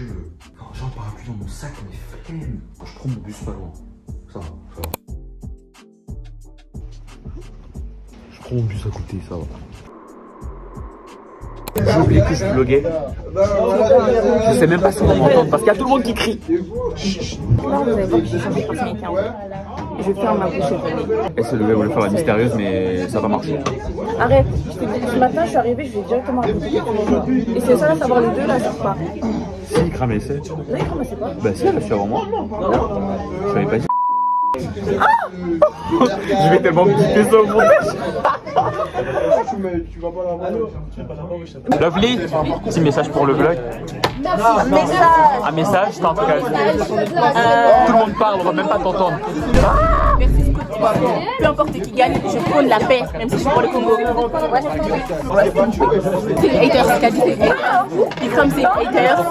veux. Non, j'ai un parapluie dans mon sac, mais flemme. Quand je prends mon bus pas loin. Ça va, ça va. Je prends mon bus à côté, ça va. J'ai oublié que je vloguais. Je sais même pas si on m'entend parce qu'il y a tout le monde qui crie. Là, vous allez voir que j'ai changé de personnalité. Je vais faire ma bouche étonée. Elle se levait, voulait faire la mystérieuse, mais ça va marcher. Arrête, ce matin je suis arrivée, je vais directement raconter quelque chose. Et c'est ça, savoir les deux là, ça pas. Si, il crame l'essai. Vous avez commencé pas? Bah si, elle a su avant moi. Je l'avais pas dit. Ah je vais tellement piquer ça au montage. Lovely, petit message pour le vlog. Un message, c'est en tout cas. Tout le monde parle, on va même pas t'entendre. Merci Scott. Peu importe qui gagne, je prône la paix, même si je suis pour le Congo. C'est les haters, c'est qu'a dit c'est haters. Ikram c'est haters.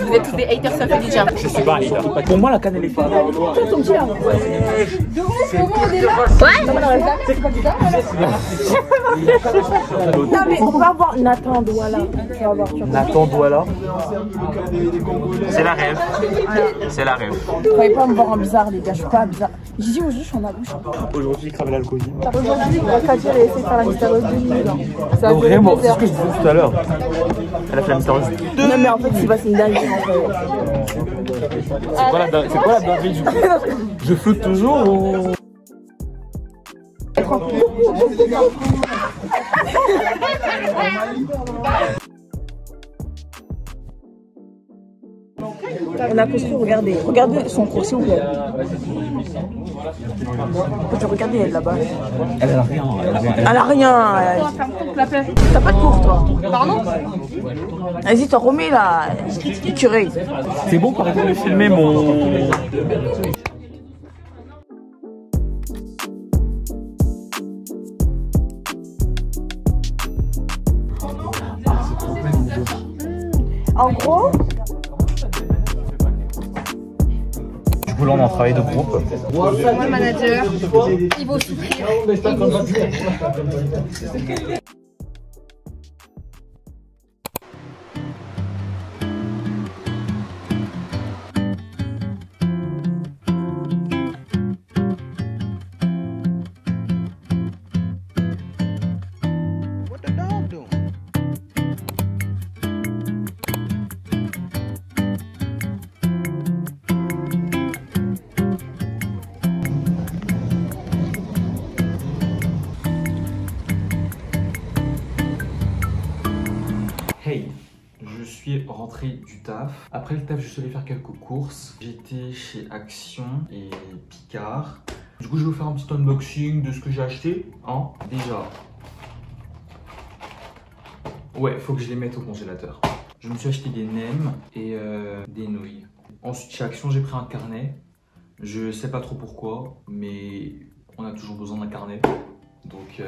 Vous êtes tous des haters, ça fait déjà. Je suis pas un hater. Pour moi, la canne elle est forte. Non mais on va voir Nathan Douala. Nathan Douala. C'est la rêve. C'est la rêve. Vous pouvez pas me voir en bizarre les gars, je suis pas bizarre. J'ai dit aujourd'hui je suis en abouche. Aujourd'hui, il crame l'alcoolisme. Aujourd'hui, Katia elle a essayé de faire la mystérieuse de nuit. Non, vraiment, c'est ce que je disais tout à l'heure. Elle a fait la mystérieuse. Non mais en fait c'est pas une dinguerie en fait. C'est quoi la dinguerie du coup? Je floute toujours ou... On a construit, regardez son cours s'il vous plaît. Peux-tu regarder elle là-bas? Elle a rien. Elle a rien. T'as pas de cours toi? Pardon? Vas-y t'en remets là, curé. C'est bon pour arrêter de filmer mon... En gros, Du coup là on a un travail de groupe. moi le manager, il va souffrir. Hey, je suis rentré du taf. Après le taf, je suis allé faire quelques courses. J'étais chez Action et Picard. Du coup, je vais vous faire un petit unboxing de ce que j'ai acheté. Hein, déjà. Ouais, faut que je les mette au congélateur. Je me suis acheté des nems et des nouilles. Ensuite, chez Action, j'ai pris un carnet. Je sais pas trop pourquoi, mais on a toujours besoin d'un carnet. Donc,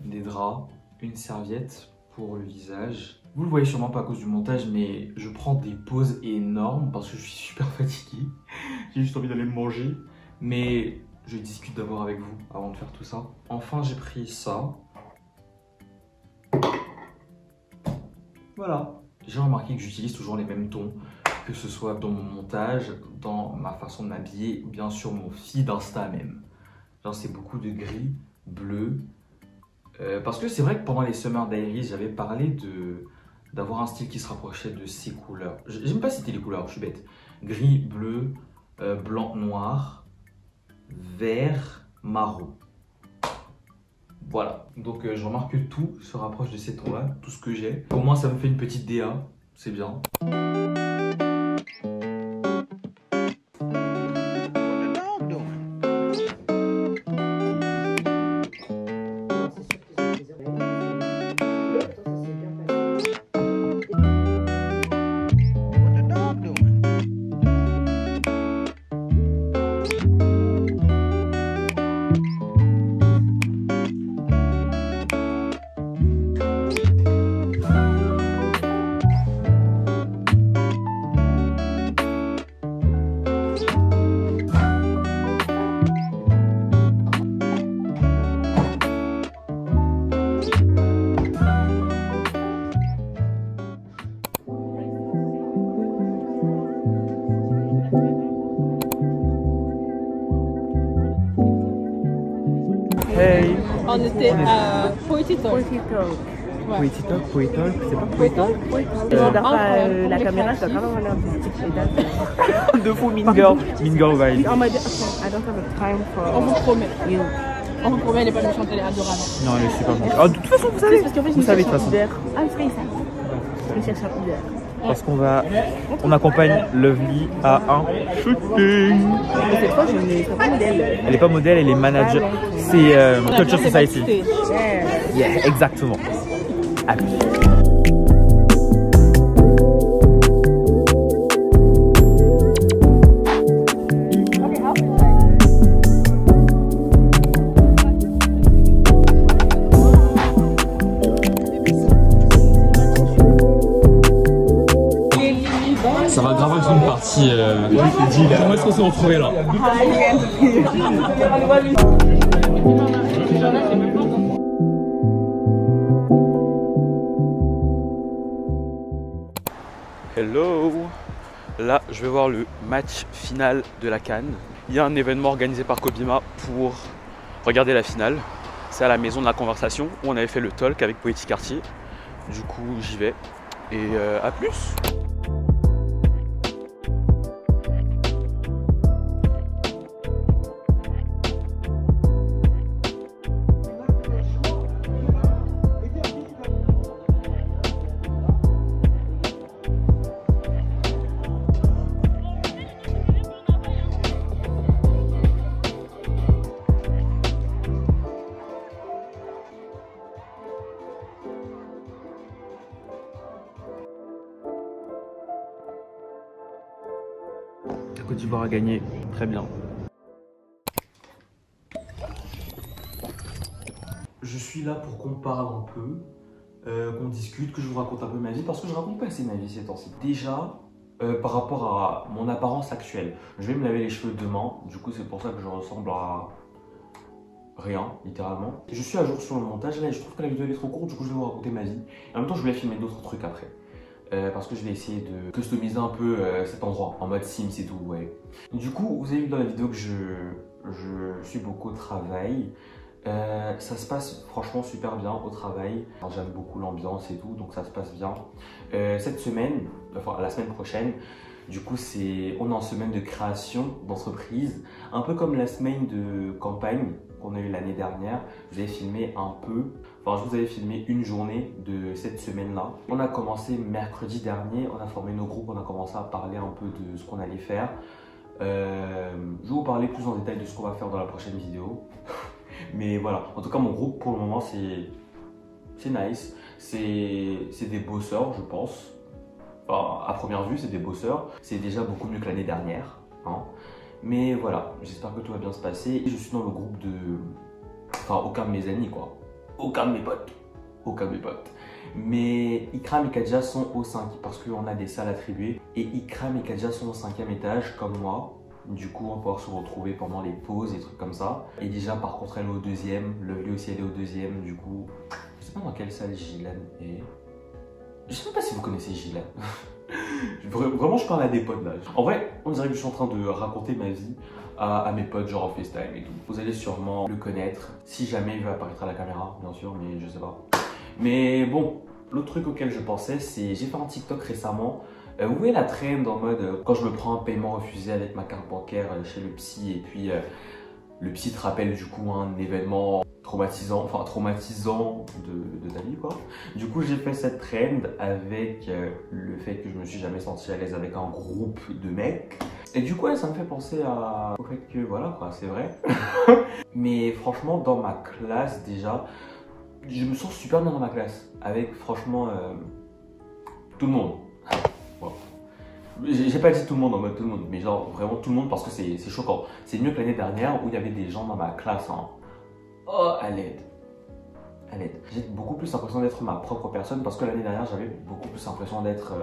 des draps, une serviette pour le visage. Vous le voyez sûrement pas à cause du montage, mais je prends des pauses énormes parce que je suis super fatigué. J'ai juste envie d'aller manger. Mais je discute d'abord avec vous avant de faire tout ça. Enfin, j'ai pris ça. Voilà. J'ai remarqué que j'utilise toujours les mêmes tons, que ce soit dans mon montage, dans ma façon de m'habiller, ou bien sur mon feed Insta même. Genre, c'est beaucoup de gris, bleu. Parce que c'est vrai que pendant les Summer Diaries, j'avais parlé d'avoir un style qui se rapprochait de ces couleurs. J'aime pas citer les couleurs, je suis bête. Gris, bleu, blanc, noir, vert, marron. Voilà, donc je remarque que tout se rapproche de ces tons-là, tout ce que j'ai. Au moins ça me fait une petite DA, c'est bien. Hey. On était à Poetitalk. Ouais. Poetitalk, Poetalk, c'est pas Poetitalk. Je regarde pas la caméra, je dois quand même aller un petit peu. de fou, Mean Girl. Mean Girl vibe. On m'a dit, I don't have a time for On vous promet. you. On vous promet, elle est pas méchante, elle est adorable. Non, elle est super gentille. Ah, de toute façon, vous savez. Parce qu'en fait, je Vous me savez de cherche toute un façon. Uber. Ah, c'est ça. Je me cherche un Uber. Parce qu'on va. On accompagne Lovely à un shooting. Et cette fois, je ne serai pas modèle. Elle est pas modèle, elle est manager. C'est Culture Society. Yeah. Yeah, exactement. À plus. Ça va grave être une partie. Comment est-ce qu'on s'est retrouvés là? Hello. Là, je vais voir le match final de la CAN. Il y a un événement organisé par Kobima pour regarder la finale. C'est à la maison de la conversation où on avait fait le talk avec Poétique Quartier. Du coup, j'y vais. Et à plus. La Côte d'Ivoire a gagné, très bien. Je suis là pour qu'on parle un peu, qu'on discute, que je vous raconte un peu ma vie, parce que je raconte pas assez ma vie ces temps-ci. Déjà, par rapport à mon apparence actuelle, je vais me laver les cheveux demain, du coup c'est pour ça que je ressemble à rien, littéralement. Je suis à jour sur le montage, là et je trouve que la vidéo est trop courte, du coup je vais vous raconter ma vie. Et en même temps je voulais filmer d'autres trucs après. Parce que je vais essayer de customiser un peu cet endroit en mode Sims et tout, ouais. Du coup, vous avez vu dans la vidéo que je suis beaucoup au travail. Ça se passe franchement super bien au travail. J'aime beaucoup l'ambiance et tout, donc ça se passe bien. Cette semaine, enfin la semaine prochaine, du coup on est en semaine de création d'entreprise. Un peu comme la semaine de campagne qu'on a eu l'année dernière. Je vous avais filmé un peu. Enfin, je vous avais filmé une journée de cette semaine-là. On a commencé mercredi dernier, on a formé nos groupes, on a commencé à parler un peu de ce qu'on allait faire. Je vais vous parler plus en détail de ce qu'on va faire dans la prochaine vidéo. Mais voilà, en tout cas mon groupe pour le moment c'est nice. C'est des bosseurs je pense. Enfin, à première vue c'est des bosseurs. C'est déjà beaucoup mieux que l'année dernière. Hein. Mais voilà, j'espère que tout va bien se passer. Je suis dans le groupe de... Enfin, aucun de mes amis quoi. Aucun de mes potes. Aucun de mes potes. Mais Ikram et Kadja sont au 5 parce qu'on a des salles attribuées. Et Ikram et Kadja sont au 5e étage comme moi. Du coup, on va pouvoir se retrouver pendant les pauses et trucs comme ça. Et déjà, par contre, elle est au 2e. Lovely aussi, elle est au 2e. Du coup, je sais pas dans quelle salle Gilane est. Je sais même pas si vous connaissez Gilane. Vraiment, je parle à des potes là. En vrai, on dirait que je suis en train de raconter ma vie à mes potes, genre en FaceTime et tout. Vous allez sûrement le connaître, si jamais il va apparaître à la caméra, bien sûr, mais je sais pas. Mais bon, l'autre truc auquel je pensais, c'est j'ai fait un TikTok récemment où est la trend en mode quand je me prends un paiement refusé avec ma carte bancaire chez le psy et puis le psy te rappelle du coup un événement traumatisant de ta vie quoi. Du coup j'ai fait cette trend avec le fait que je me suis jamais senti à l'aise avec un groupe de mecs. Et du coup ça me fait penser au fait que voilà quoi, c'est vrai. Mais franchement dans ma classe déjà, je me sens super bien dans ma classe. Avec franchement tout le monde. Voilà. J'ai pas dit tout le monde en mode tout le monde, mais genre vraiment tout le monde parce que c'est choquant. C'est mieux que l'année dernière où il y avait des gens dans ma classe. Hein. Oh, à l'aide. À l'aide. J'ai beaucoup plus l'impression d'être ma propre personne parce que l'année dernière j'avais beaucoup plus l'impression d'être...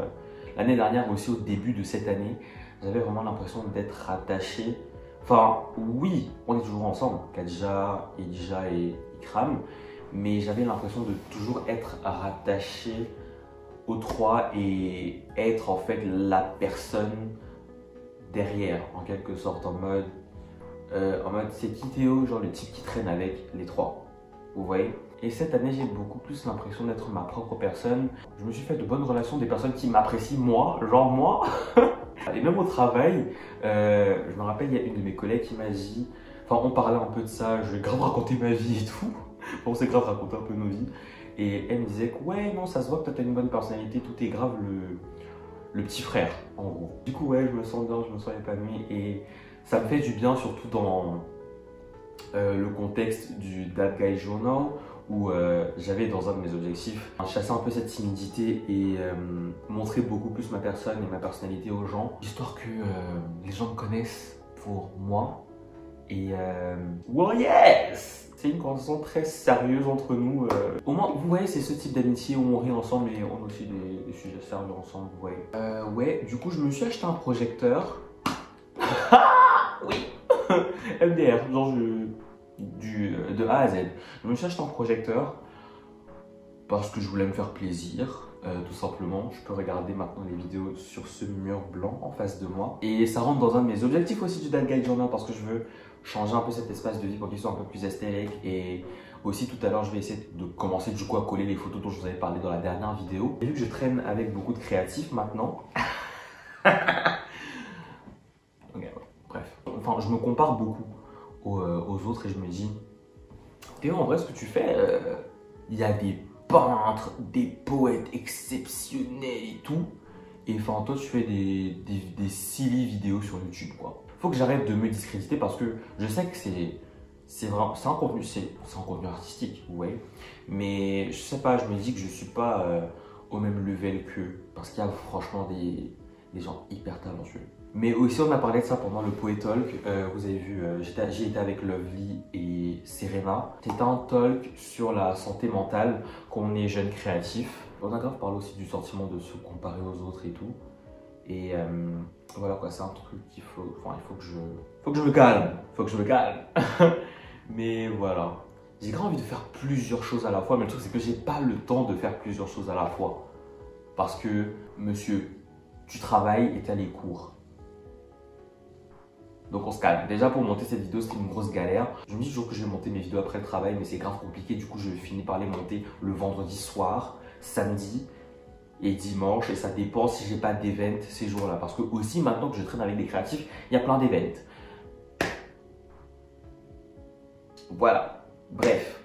l'année dernière aussi au début de cette année, j'avais vraiment l'impression d'être rattaché. Enfin oui, on est toujours ensemble, Kadja, Edija et Ikram, mais j'avais l'impression de toujours être rattaché aux trois et être en fait la personne derrière, en quelque sorte, en mode en mode c'est qui Théo, genre le type qui traîne avec les trois. Vous voyez? Et cette année, j'ai beaucoup plus l'impression d'être ma propre personne. Je me suis fait de bonnes relations, des personnes qui m'apprécient moi, genre moi. Et même au travail, je me rappelle, il y a une de mes collègues qui m'a dit, enfin on parlait un peu de ça, je vais grave raconter ma vie et tout. On s'est grave raconté un peu nos vies. Et elle me disait que ouais, non, ça se voit que toi t'as une bonne personnalité, tout est grave le petit frère, en gros. Du coup, ouais, je me sens bien, je me sens épanoui et ça me fait du bien, surtout dans le contexte du That Guy Journal où j'avais dans un de mes objectifs chasser un peu cette timidité et montrer beaucoup plus ma personne et ma personnalité aux gens, histoire que les gens me connaissent pour moi. Et well, yes! C'est une conversation très sérieuse entre nous. Au moins, vous voyez, c'est ce type d'amitié où on rit ensemble et on a aussi des sujets sérieux ensemble, vous voyez. Ouais, du coup, je me suis acheté un projecteur. Oui! MDR, genre de A à Z. Je me suis acheté un projecteur parce que je voulais me faire plaisir, tout simplement. Je peux regarder maintenant les vidéos sur ce mur blanc en face de moi. Et ça rentre dans un de mes objectifs aussi du That Guy Journal parce que je veux changer un peu cet espace de vie pour qu'il soit un peu plus esthétique. Et aussi tout à l'heure, je vais essayer de commencer du coup à coller les photos dont je vous avais parlé dans la dernière vidéo. Et vu que je traîne avec beaucoup de créatifs maintenant, okay, bref, enfin je me compare beaucoup aux autres et je me dis, Théo, en vrai ce que tu fais, il y a des peintres, des poètes exceptionnels et tout. Et enfin toi tu fais des silly vidéos sur YouTube quoi. Faut que j'arrête de me discréditer parce que je sais que c'est un contenu artistique, vous voyez. Mais je sais pas, je me dis que je suis pas au même level qu'eux parce qu'il y a franchement des gens hyper talentueux. Mais aussi on a parlé de ça pendant le Poet Talk, vous avez vu, j'ai été avec Lovely et Serena. C'était un talk sur la santé mentale quand on est jeune créatif. On a grave parlé aussi du sentiment de se comparer aux autres et tout. Et voilà quoi, c'est un truc qu'il faut, enfin il faut que je me calme, Mais voilà, j'ai grave envie de faire plusieurs choses à la fois, mais le truc c'est que j'ai pas le temps de faire plusieurs choses à la fois. Parce que, monsieur, tu travailles et tu as les cours. Donc on se calme. Déjà pour monter cette vidéo, c'était une grosse galère. Je me dis toujours que je vais monter mes vidéos après le travail, mais c'est grave compliqué. Du coup, je finis par les monter le vendredi soir, samedi et dimanche. Et ça dépend si j'ai pas d'event ces jours-là. Parce que aussi, maintenant que je traîne avec des créatifs, il y a plein d'events. Voilà. Bref.